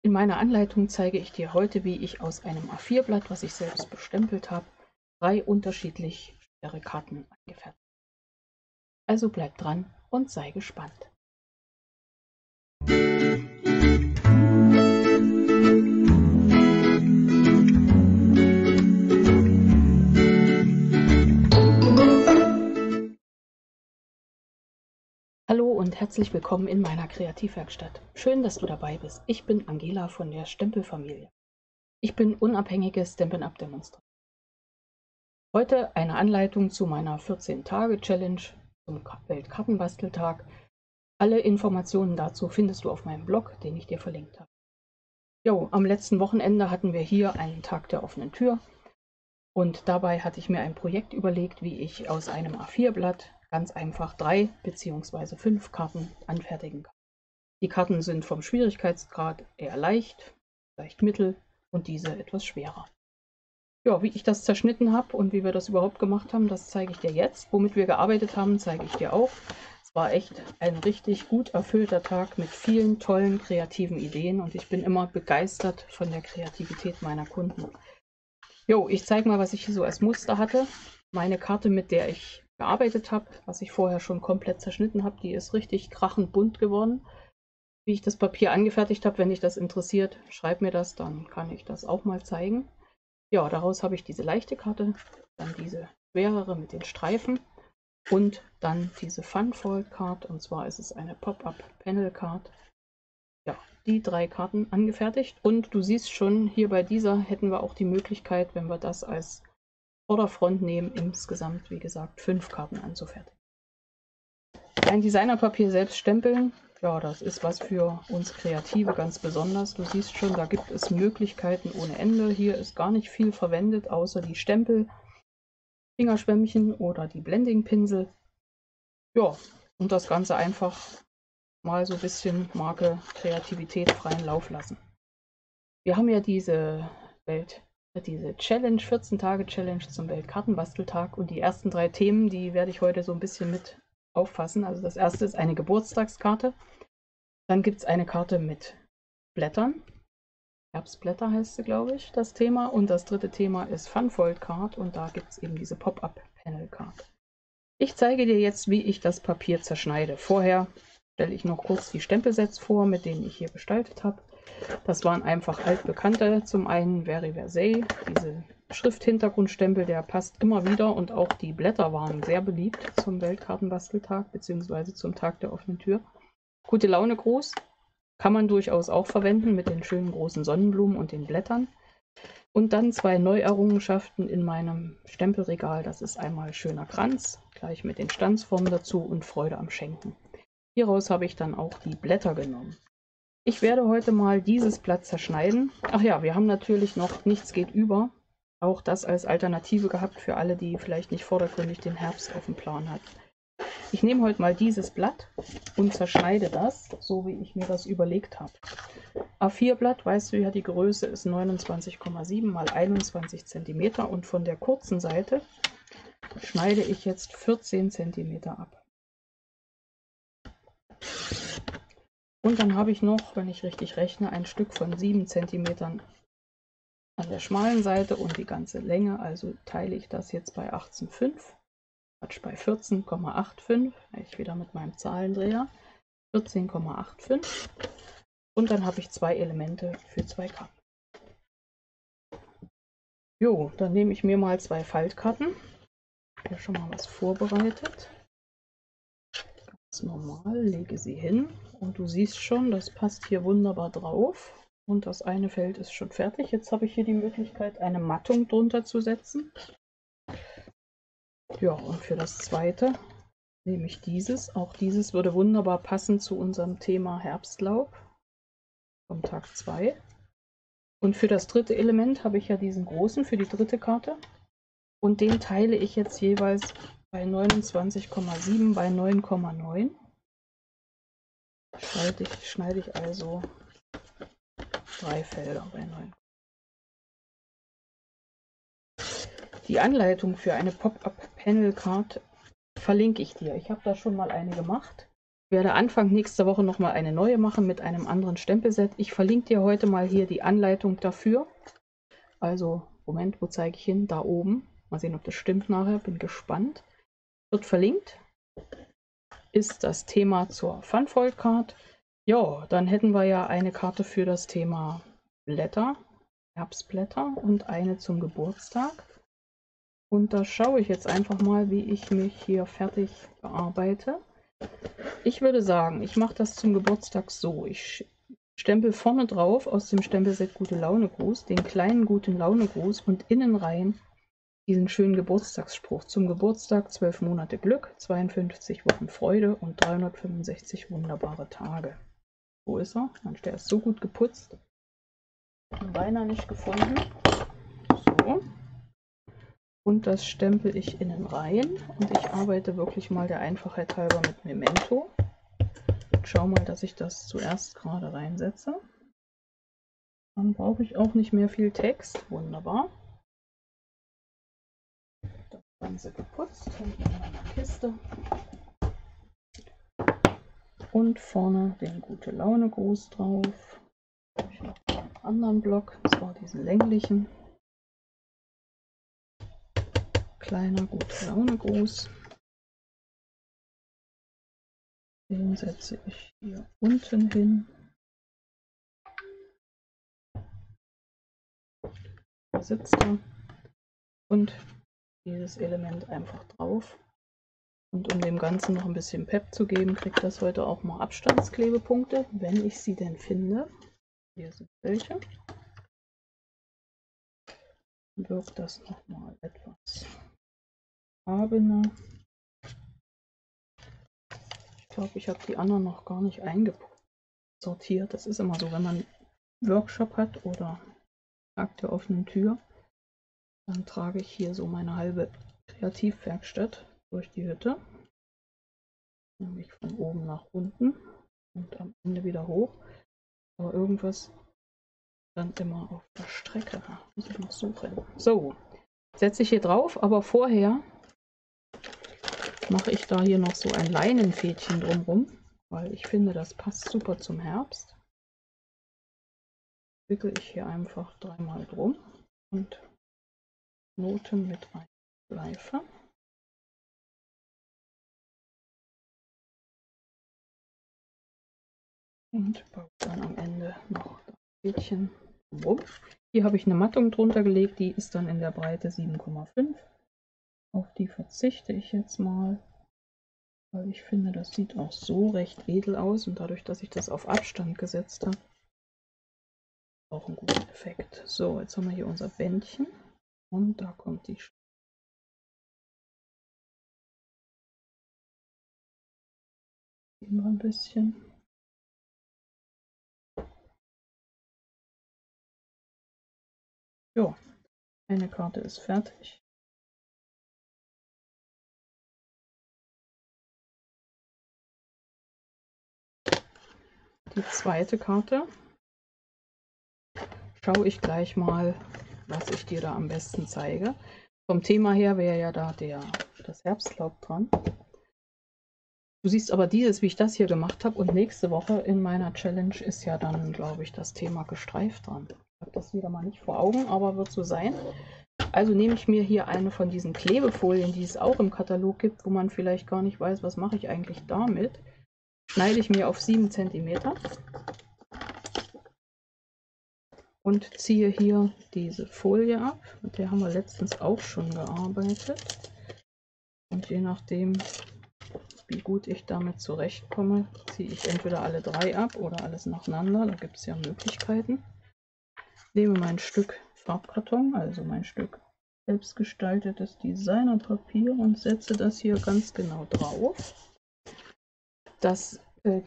In meiner Anleitung zeige ich dir heute, wie ich aus einem A4-Blatt, was ich selbst bestempelt habe, 3 unterschiedlich schwere Karten angefertigt habe. Also bleib dran und sei gespannt. Hallo und herzlich willkommen in meiner Kreativwerkstatt. Schön, dass du dabei bist. Ich bin Angela von der Stempelfamilie. Ich bin unabhängige Stampin'-Up-Demonstrantin. Heute eine Anleitung zu meiner 14-Tage-Challenge zum Weltkartenbasteltag. Alle Informationen dazu findest du auf meinem Blog, den ich dir verlinkt habe. Jo, am letzten Wochenende hatten wir hier einen Tag der offenen Tür und dabei hatte ich mir ein Projekt überlegt, wie ich aus einem A4-Blatt ganz einfach 3 bzw. 5 Karten anfertigen kann. Die Karten sind vom Schwierigkeitsgrad eher leicht, leicht mittel und diese etwas schwerer. Ja, wie ich das zerschnitten habe und wie wir das überhaupt gemacht haben, das zeige ich dir jetzt. Womit wir gearbeitet haben, zeige ich dir auch. Es war echt ein richtig gut erfüllter Tag mit vielen tollen kreativen Ideen und ich bin immer begeistert von der Kreativität meiner Kunden. Jo, ich zeige mal, was ich hier so als Muster hatte. Meine Karte, mit der ich gearbeitet habe, was ich vorher schon komplett zerschnitten habe, die ist richtig krachend bunt geworden. Wie ich das Papier angefertigt habe, wenn dich das interessiert, schreib mir das, dann kann ich das auch mal zeigen. Ja, daraus habe ich diese leichte Karte, dann diese schwerere mit den Streifen und dann diese Fun Fold Card, und zwar ist es eine Pop-Up Panel Card. Ja, die 3 Karten angefertigt und du siehst schon, hier bei dieser hätten wir auch die Möglichkeit, wenn wir das als Vorderfront nehmen, insgesamt, wie gesagt, 5 Karten anzufertigen. Ein Designerpapier selbst stempeln, ja, das ist was für uns Kreative ganz besonders. Du siehst schon, da gibt es Möglichkeiten ohne Ende. Hier ist gar nicht viel verwendet, außer die Stempel, Fingerschwämmchen oder die Blending-Pinsel. Ja, und das Ganze einfach mal so ein bisschen Marke Kreativität freien Lauf lassen. Wir haben ja diese Challenge, 14-Tage-Challenge zum Weltkartenbasteltag und die ersten 3 Themen, die werde ich heute so ein bisschen mit auffassen. Also das erste ist eine Geburtstagskarte. Dann gibt es eine Karte mit Blättern. Herbstblätter heißt sie, glaube ich, das Thema. Und das dritte Thema ist Fun Fold Card und da gibt es eben diese Pop-Up Panel Card. Ich zeige dir jetzt, wie ich das Papier zerschneide. Vorher stelle ich noch kurz die Stempelsets vor, mit denen ich hier gestaltet habe. Das waren einfach altbekannte. Zum einen Very Versailles, diese Schrifthintergrundstempel, der passt immer wieder und auch die Blätter waren sehr beliebt zum Weltkartenbasteltag bzw. zum Tag der offenen Tür. Gute Laune Gruß kann man durchaus auch verwenden mit den schönen großen Sonnenblumen und den Blättern. Und dann 2 Neuerrungenschaften in meinem Stempelregal. Das ist einmal Schöner Kranz, gleich mit den Stanzformen dazu und Freude am Schenken. Hieraus habe ich dann auch die Blätter genommen. Ich werde heute mal dieses Blatt zerschneiden. Ach ja, wir haben natürlich noch Nichts geht über. Auch das als Alternative gehabt für alle, die vielleicht nicht vordergründig den Herbst auf dem Plan hatten. Ich nehme heute mal dieses Blatt und zerschneide das, so wie ich mir das überlegt habe. A4-Blatt, weißt du ja, die Größe ist 29,7 mal 21 cm und von der kurzen Seite schneide ich jetzt 14 cm ab. Und dann habe ich noch, wenn ich richtig rechne, ein Stück von 7 cm an der schmalen Seite und die ganze Länge, also teile ich das jetzt bei 18,5, bei 14,85, ich wieder mit meinem Zahlendreher, 14,85 und dann habe ich 2 Elemente für 2 Karten. Jo, dann nehme ich mir mal 2 Faltkarten. Hier schon mal was vorbereitet. Ganz normal, lege sie hin und du siehst schon, das passt hier wunderbar drauf. Und das eine Feld ist schon fertig. Jetzt habe ich hier die Möglichkeit, eine Mattung drunter zu setzen. Ja, und für das zweite nehme ich dieses. Auch dieses würde wunderbar passen zu unserem Thema Herbstlaub vom Tag 2. Und für das dritte Element habe ich ja diesen großen für die dritte Karte. Und den teile ich jetzt jeweils bei 29,7 bei 9,9. Schneide ich also 3 Felder bei 9. Die Anleitung für eine Pop-Up Panel Card verlinke ich dir. Ich habe da schon mal eine gemacht. Ich werde Anfang nächster Woche nochmal eine neue machen mit einem anderen Stempelset. Ich verlinke dir heute mal hier die Anleitung dafür. Also, Moment, wo zeige ich hin? Da oben. Mal sehen, ob das stimmt nachher. Bin gespannt. Wird verlinkt. Ist das Thema zur Funfold Card. Ja, dann hätten wir ja eine Karte für das Thema Blätter, Herbstblätter und eine zum Geburtstag. Und da schaue ich jetzt einfach mal, wie ich mich hier fertig bearbeite. Ich würde sagen, ich mache das zum Geburtstag so. Ich stempel vorne drauf aus dem Stempelset Gute Laune Gruß den kleinen Guten Laune Gruß und innen rein diesen schönen Geburtstagsspruch. Zum Geburtstag 12 Monate Glück, 52 Wochen Freude und 365 wunderbare Tage. Wo ist er? Mensch, der ist so gut geputzt. Beinahe nicht gefunden. So. Und das stempel ich innen rein. Und ich arbeite wirklich mal der Einfachheit halber mit Memento. Schau mal, dass ich das zuerst gerade reinsetze. Dann brauche ich auch nicht mehr viel Text. Wunderbar. Das Ganze geputzt hinten in meiner Kiste. Und vorne den Gute Laune Gruß drauf. Ich noch einen anderen Block, und zwar diesen länglichen. Kleiner Gute Laune Gruß. Den setze ich hier unten hin. Da sitzt er. Und dieses Element einfach drauf. Und um dem Ganzen noch ein bisschen Pep zu geben, kriegt das heute auch mal Abstandsklebepunkte, wenn ich sie denn finde. Hier sind welche. Wirkt das nochmal etwas farbener. Ich glaube, ich habe die anderen noch gar nicht eingesortiert. Das ist immer so, wenn man einen Workshop hat oder Tag der offenen Tür, dann trage ich hier so meine halbe Kreativwerkstatt durch die Hütte. Nämlich von oben nach unten und am Ende wieder hoch. Aber irgendwas dann immer auf der Strecke. Muss ich noch suchen. So, setze ich hier drauf, aber vorher mache ich da hier noch so ein Leinenfädchen drumherum, weil ich finde, das passt super zum Herbst. Wickel ich hier einfach dreimal drum und Noten mit Schleife. Und baue dann am Ende noch das Fädchen rum. Hier habe ich eine Mattung drunter gelegt, die ist dann in der Breite 7,5. Auf die verzichte ich jetzt mal, weil ich finde, das sieht auch so recht edel aus und dadurch, dass ich das auf Abstand gesetzt habe, auch einen guten Effekt. So, jetzt haben wir hier unser Bändchen und da kommt die ein bisschen. Jo, eine Karte ist fertig. Die zweite Karte schaue ich gleich mal, was ich dir da am besten zeige. Vom Thema her wäre ja da das Herbstlaub dran. Du siehst aber dieses, wie ich das hier gemacht habe, und nächste Woche in meiner Challenge ist ja dann, glaube ich, das Thema gestreift dran. Ich habe das wieder mal nicht vor Augen, aber wird so sein. Also nehme ich mir hier eine von diesen Klebefolien, die es auch im Katalog gibt, wo man vielleicht gar nicht weiß, was mache ich eigentlich damit. Schneide ich mir auf 7 cm und ziehe hier diese Folie ab. Mit der haben wir letztens auch schon gearbeitet. Und je nachdem, wie gut ich damit zurechtkomme, ziehe ich entweder alle 3 ab oder alles nacheinander. Da gibt es ja Möglichkeiten. Nehme mein Stück Farbkarton, also mein Stück selbstgestaltetes Designerpapier, und setze das hier ganz genau drauf.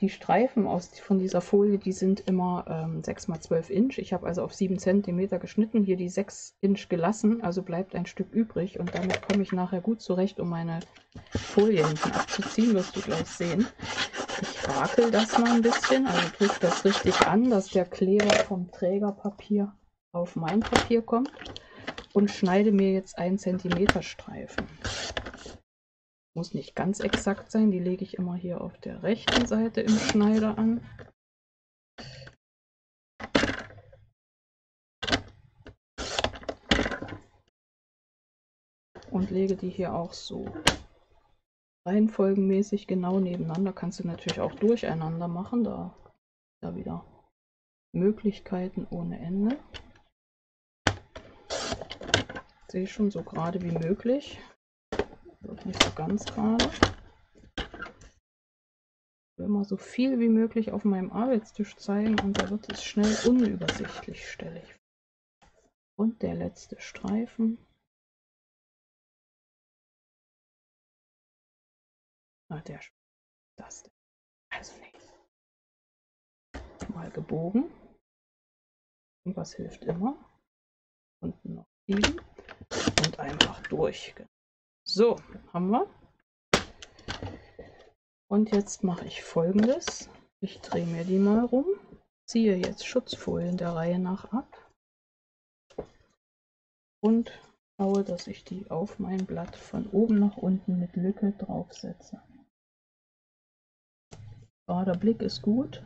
Die Streifen von dieser Folie, die sind immer 6 x 12 Inch. Ich habe also auf 7 cm geschnitten, hier die 6 Inch gelassen, also bleibt ein Stück übrig und damit komme ich nachher gut zurecht, um meine Folie hinten abzuziehen, wirst du gleich sehen. Ich rakel das mal ein bisschen, also drücke das richtig an, dass der Kleber vom Trägerpapier auf mein Papier kommt, und schneide mir jetzt 1 cm Streifen. Muss nicht ganz exakt sein, die lege ich immer hier auf der rechten Seite im Schneider an. Und lege die hier auch so reihenfolgenmäßig genau nebeneinander. Kannst du natürlich auch durcheinander machen, da wieder Möglichkeiten ohne Ende. Sehe ich schon so gerade wie möglich. Wird nicht so ganz gerade. Ich will immer so viel wie möglich auf meinem Arbeitstisch zeigen und da wird es schnell unübersichtlich, stelle ich. Und der letzte Streifen. Das. Also nicht. Mal gebogen. Und was hilft immer? Unten noch schieben und einfach durch. So, haben wir. Und jetzt mache ich Folgendes. Ich drehe mir die mal rum, ziehe jetzt Schutzfolien der Reihe nach ab und schaue, dass ich die auf mein Blatt von oben nach unten mit Lücke draufsetze. Der Blick ist gut.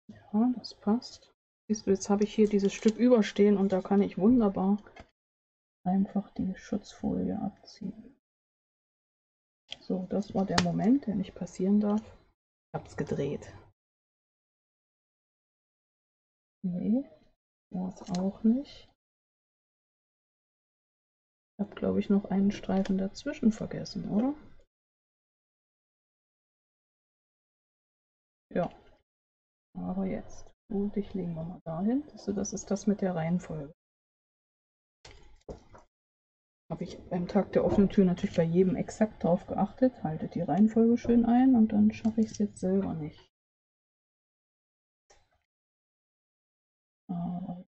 Ja, das passt. Siehst du, jetzt habe ich hier dieses Stück überstehen und da kann ich wunderbar einfach die Schutzfolie abziehen. So, das war der Moment, der nicht passieren darf. Ich habe es gedreht. Nee, war es auch nicht. Ich habe, glaube ich, noch einen Streifen dazwischen vergessen, oder? Ja, aber jetzt. Gut, ich legen wir mal dahin. Das ist das mit der Reihenfolge. Habe ich beim Tag der offenen Tür natürlich bei jedem exakt drauf geachtet. Haltet die Reihenfolge schön ein und dann schaffe ich es jetzt selber nicht. Aber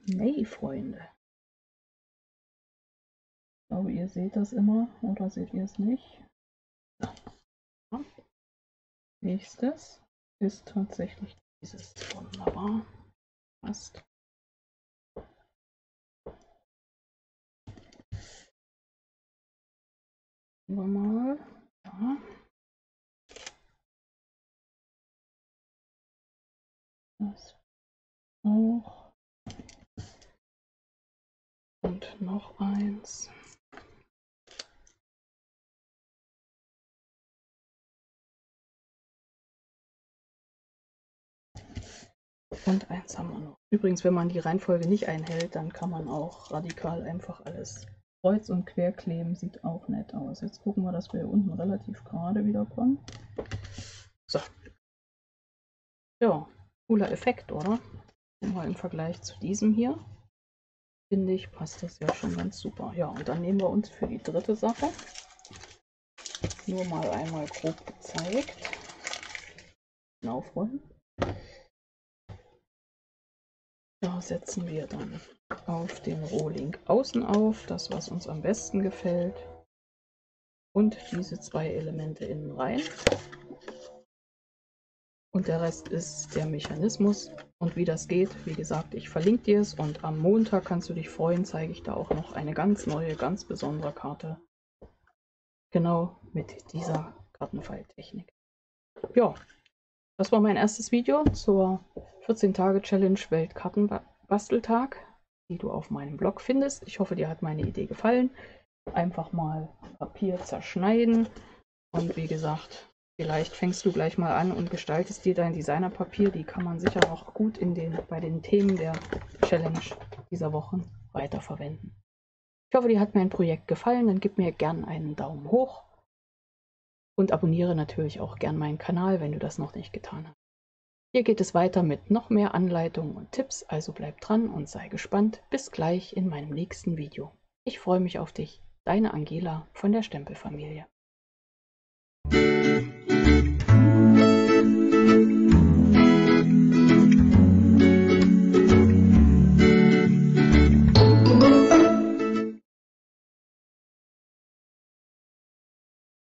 nee, Freunde. Ich glaube, ihr seht das immer, oder seht ihr es nicht? Ja. Nächstes ist tatsächlich dieses. Wunderbar. Passt. Schauen wir mal. Ja. Das auch. Und noch eins. Und eins haben wir noch. Übrigens, wenn man die Reihenfolge nicht einhält, dann kann man auch radikal einfach alles kreuz und quer kleben. Sieht auch nett aus. Jetzt gucken wir, dass wir hier unten relativ gerade wiederkommen. So. Ja, cooler Effekt, oder? Mal im Vergleich zu diesem hier, finde ich, passt das ja schon ganz super. Ja, und dann nehmen wir uns für die dritte Sache, nur mal einmal grob gezeigt, aufrollen. Da setzen wir dann auf den Rohling außen auf, das was uns am besten gefällt, und diese zwei Elemente innen rein. Und der Rest ist der Mechanismus. Und wie das geht, wie gesagt, ich verlinke dir es. Und am Montag kannst du dich freuen, zeige ich da auch noch eine ganz neue, ganz besondere Karte. Genau mit dieser Kartenfalltechnik. Ja, das war mein erstes Video zur 14-Tage-Challenge Weltkartenbasteltag, die du auf meinem Blog findest. Ich hoffe, dir hat meine Idee gefallen. Einfach mal Papier zerschneiden und wie gesagt, vielleicht fängst du gleich mal an und gestaltest dir dein Designerpapier. Die kann man sicher auch gut bei den Themen der Challenge dieser Woche weiterverwenden. Ich hoffe, dir hat mein Projekt gefallen. Dann gib mir gern einen Daumen hoch und abonniere natürlich auch gern meinen Kanal, wenn du das noch nicht getan hast. Hier geht es weiter mit noch mehr Anleitungen und Tipps, also bleib dran und sei gespannt. Bis gleich in meinem nächsten Video. Ich freue mich auf dich. Deine Angela von der Stempelfamilie.